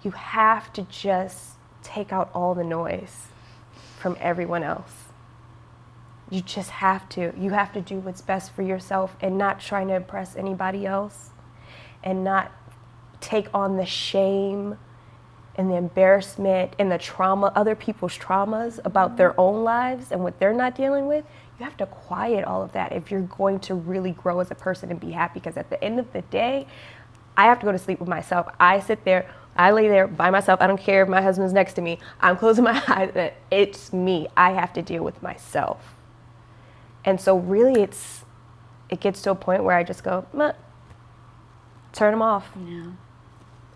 you have to just take out all the noise from everyone else. You just have to. You have to do what's best for yourself and not trying to impress anybody else and not take on the shame and the embarrassment and the trauma, other people's traumas about their own lives and what they're not dealing with. You have to quiet all of that if you're going to really grow as a person and be happy, because at the end of the day, I have to go to sleep with myself. I sit there, I lay there by myself. I don't care if my husband's next to me. I'm closing my eyes. It's me. I have to deal with myself. And so really it gets to a point where I just go, meh, turn them off. Yeah.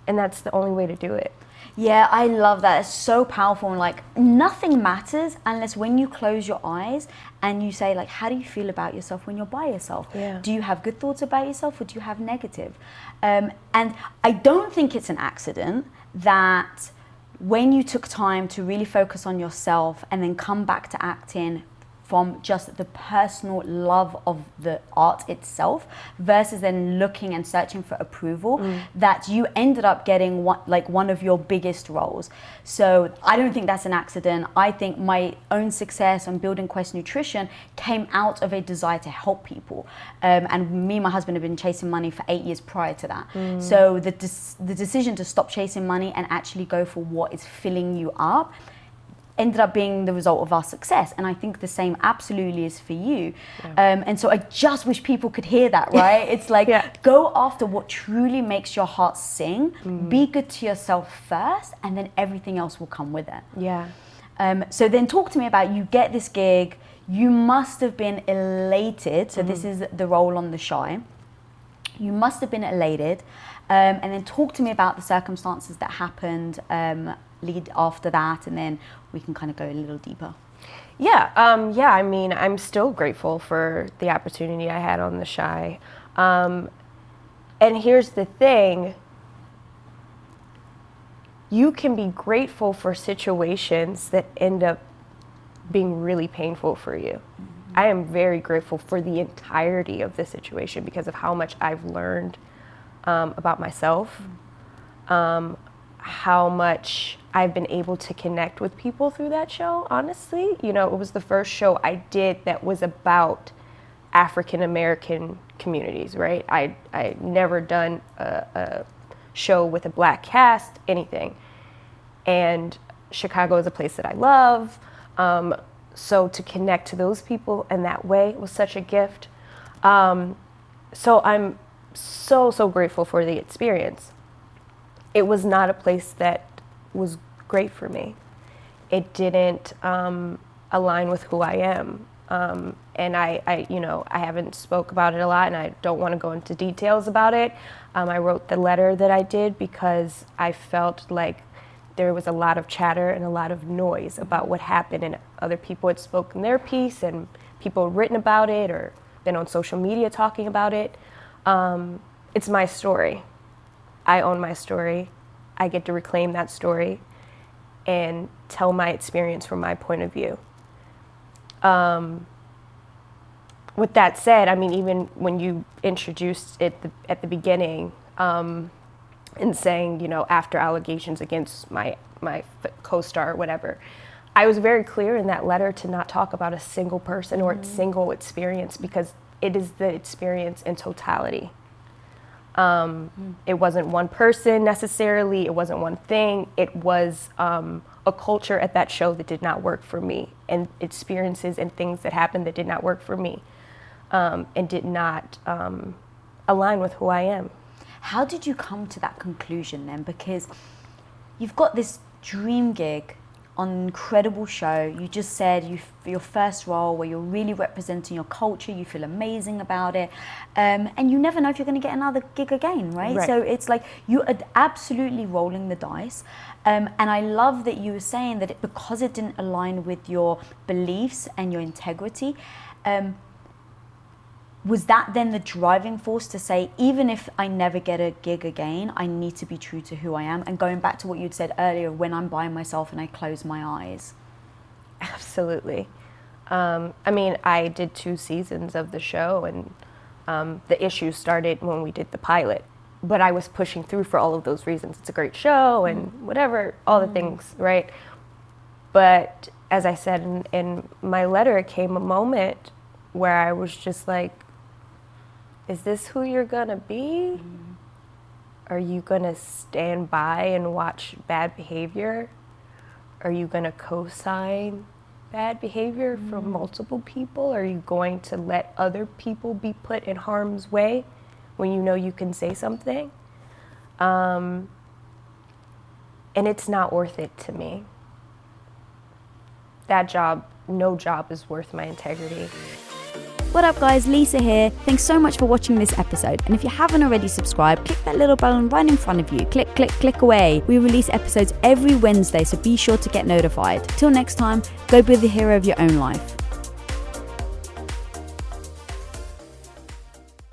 And that's the only way to do it. Yeah, I love that. It's so powerful. And like, nothing matters unless when you close your eyes and you say, like, how do you feel about yourself when you're by yourself? Yeah. Do you have good thoughts about yourself or do you have negative? And I don't think it's an accident that when you took time to really focus on yourself and then come back to acting from just the personal love of the art itself versus then looking and searching for approval, that you ended up getting one of your biggest roles. So I don't think that's an accident. I think my own success on building Quest Nutrition came out of a desire to help people. And me and my husband have been chasing money for 8 years prior to that. So the decision to stop chasing money and actually go for what is filling you up ended up being the result of our success. And I think the same absolutely is for you. Yeah. And so I just wish people could hear that, right? It's like, go after what truly makes your heart sing, be good to yourself first, and then everything else will come with it. Yeah. So then talk to me about, you get this gig, you must have been elated. So this is the role on The Chi. You must have been elated. And then talk to me about the circumstances that happened lead after that, and then we can kind of go a little deeper. Yeah, I mean, I'm still grateful for the opportunity I had on The Chi. And here's the thing, you can be grateful for situations that end up being really painful for you. I am very grateful for the entirety of the situation because of how much I've learned about myself, how much I've been able to connect with people through that show, honestly. You know, it was the first show I did that was about African American communities, right? I never done a show with a Black cast, anything. And Chicago is a place that I love. So to connect to those people in that way was such a gift. So I'm so grateful for the experience. It was not a place that was great for me. It didn't align with who I am. And I haven't spoke about it a lot, and I don't want to go into details about it. I wrote the letter that I did because I felt like there was a lot of chatter and a lot of noise about what happened, and other people had spoken their piece, and people had written about it or been on social media talking about it. It's my story. I own my story. I get to reclaim that story and tell my experience from my point of view. With that said, I mean, even when you introduced it at the beginning, and saying, you know, after allegations against my co-star or whatever, I was very clear in that letter to not talk about a single person or a single experience, because it is the experience in totality. It wasn't one person necessarily, it wasn't one thing, it was a culture at that show that did not work for me, and experiences and things that happened that did not work for me, and did not align with who I am. How did you come to that conclusion then? Because you've got this dream gig on an incredible show. You just said your first role where you're really representing your culture, you feel amazing about it, and you never know if you're going to get another gig again, right? So it's like you are absolutely rolling the dice, and I love that you were saying that because it didn't align with your beliefs and your integrity, was that then the driving force to say, even if I never get a gig again, I need to be true to who I am? And going back to what you'd said earlier, when I'm by myself and I close my eyes. Absolutely. I mean, I did 2 seasons of the show, and the issue started when we did the pilot. but I was pushing through for all of those reasons. It's a great show and whatever, all the things, right? But as I said in my letter, it came a moment where I was just like, is this who you're gonna be? Are you gonna stand by and watch bad behavior? Are you gonna co-sign bad behavior from multiple people? Are you going to let other people be put in harm's way when you know you can say something? And it's not worth it to me. That job, no job is worth my integrity. What up guys, Lisa here. Thanks so much for watching this episode. And if you haven't already subscribed, click that little button right in front of you. Click, click, click away. We release episodes every Wednesday, so be sure to get notified. Till next time, go be the hero of your own life.